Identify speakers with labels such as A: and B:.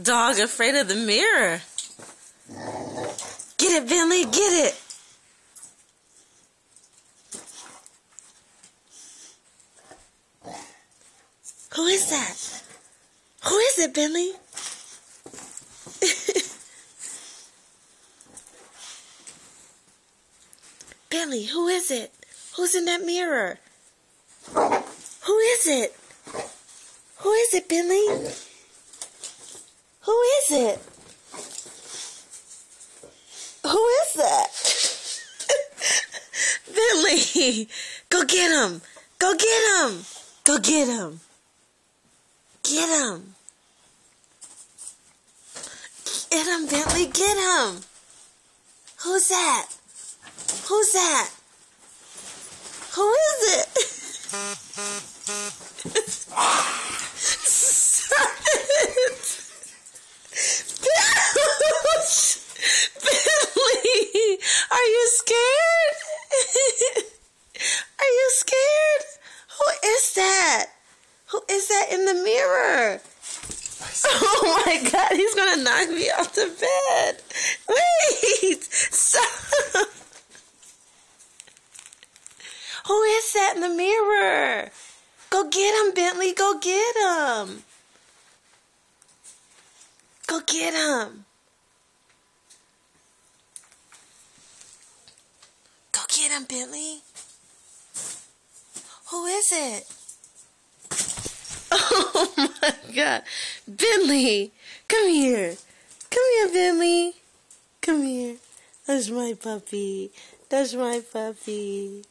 A: Dog afraid of the mirror. Get it, Bentley, get it. Who is that? Who is it, Bentley? Bentley, who is it? Who's in that mirror? Who is it? Who is it, Bentley? Who is it? Who is that? Bentley, go get him. Go get him. Go get him. Get him. Get him, Bentley, get him. Who's that? Who's that? Who is it? Stop it. Bentley, are you scared? Are you scared? Who is that? Who is that in the mirror? Oh my God, he's gonna knock me off the bed. Wait, stop. Who is that in the mirror? Go get him, Bentley, go get him. Go get him. Go get him, Bentley. Who is it? Oh my God. Bentley, come here. Come here, Bentley. Come here. That's my puppy. That's my puppy.